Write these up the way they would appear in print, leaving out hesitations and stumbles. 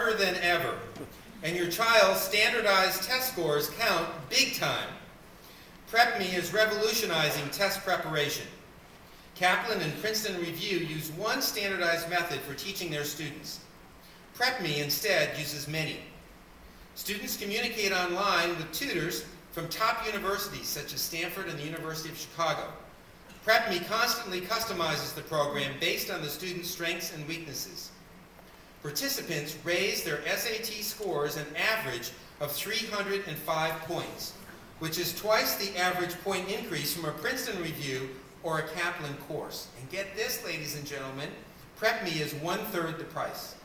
harder than ever, and your child's standardized test scores count big time. PrepMe is revolutionizing test preparation. Kaplan and Princeton Review use one standardized method for teaching their students. PrepMe instead uses many. Students communicate online with tutors from top universities such as Stanford and the University of Chicago. PrepMe constantly customizes the program based on the student's strengths and weaknesses. Participants raise their SAT scores an average of 305 points, which is twice the average point increase from a Princeton Review or a Kaplan course. And get this, ladies and gentlemen, PrepMe is 1/3 the price.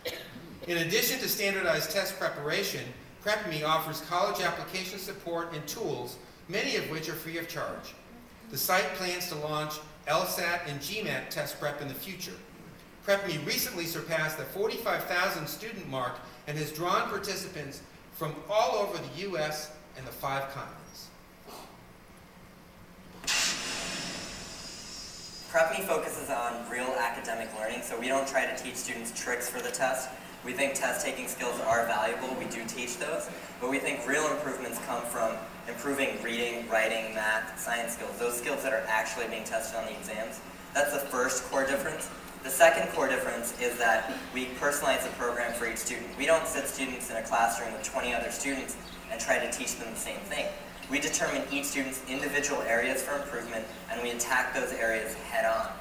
In addition to standardized test preparation, PrepMe offers college application support and tools, many of which are free of charge. The site plans to launch LSAT and GMAT test prep in the future. PrepMe recently surpassed the 45,000 student mark and has drawn participants from all over the U.S. and the 5 continents. PrepMe focuses on real academic learning, so we don't try to teach students tricks for the test. We think test-taking skills are valuable, we do teach those, but we think real improvements come from improving reading, writing, math, science skills, those skills that are actually being tested on the exams. That's the first core difference. The second core difference is that we personalize the program for each student. We don't sit students in a classroom with 20 other students and try to teach them the same thing. We determine each student's individual areas for improvement, and we attack those areas head on.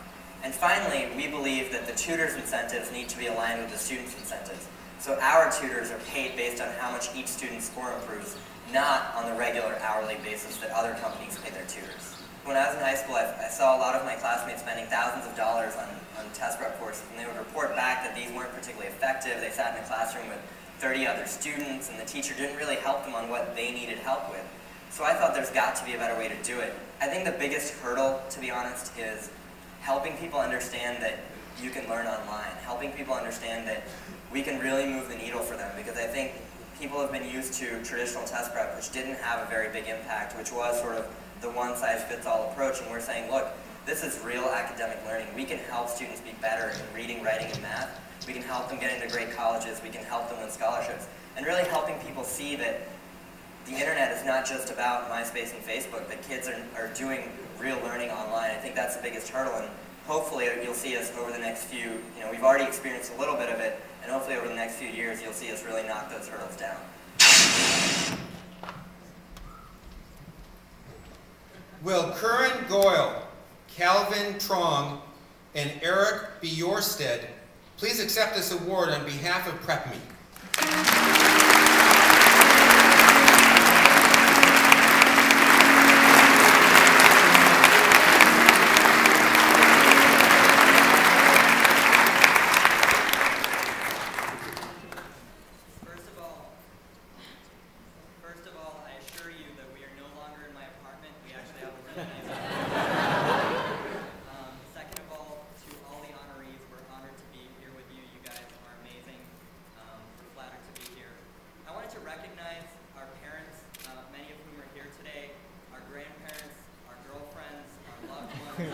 And finally, we believe that the tutor's incentives need to be aligned with the student's incentives. So our tutors are paid based on how much each student's score improves, not on the regular hourly basis that other companies pay their tutors. When I was in high school, I saw a lot of my classmates spending thousands of dollars on test prep courses, and they would report back that these weren't particularly effective. They sat in a classroom with 30 other students, and the teacher didn't really help them on what they needed help with. So I thought there's got to be a better way to do it. I think the biggest hurdle, to be honest, is helping people understand that you can learn online, helping people understand that we can really move the needle for them, because I think people have been used to traditional test prep, which didn't have a very big impact, which was sort of the one-size-fits-all approach, and we're saying, look, this is real academic learning. We can help students be better in reading, writing, and math. We can help them get into great colleges. We can help them win scholarships. And really helping people see that the internet is not just about MySpace and Facebook, that kids are doing real learning online. I think that's the biggest hurdle, and hopefully you'll see us over the next few, we've already experienced a little bit of it, and hopefully over the next few years you'll see us really knock those hurdles down. Will Curran Goyle, Calvin Trong, and Eric Bjorstead please accept this award on behalf of PrepMe. First of all, I assure you that we are no longer in my apartment. We actually have a really nice apartment. Second of all, to all the honorees, we're honored to be here with you. You guys are amazing. We're flattered to be here. I wanted to recognize our parents, many of whom are here today, our grandparents, our girlfriends, our loved ones,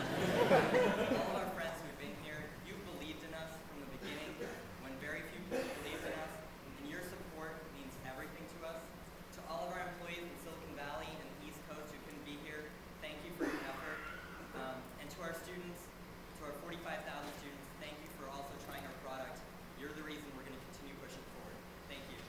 all of our friends who've been here. You've believed in us from the beginning when very few people believed in us, and your support means everything to us. To all of our employees in Silicon Valley and the East Coast who couldn't be here, thank you for your effort. And to our students, to our 45,000 students, thank you for also trying our product. You're the reason we're going to continue pushing forward. Thank you.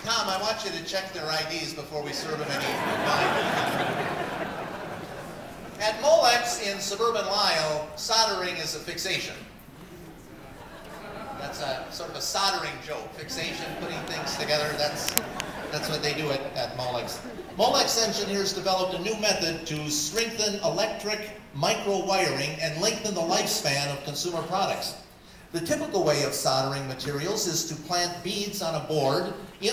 Tom, I want you to check their IDs before we serve them any wine. At Molex in suburban Lisle, soldering is a fixation. That's a sort of a soldering joke. Fixation, putting things together, that's what they do at Molex. Molex engineers developed a new method to strengthen electric micro-wiring and lengthen the lifespan of consumer products. The typical way of soldering materials is to plant beads on a board in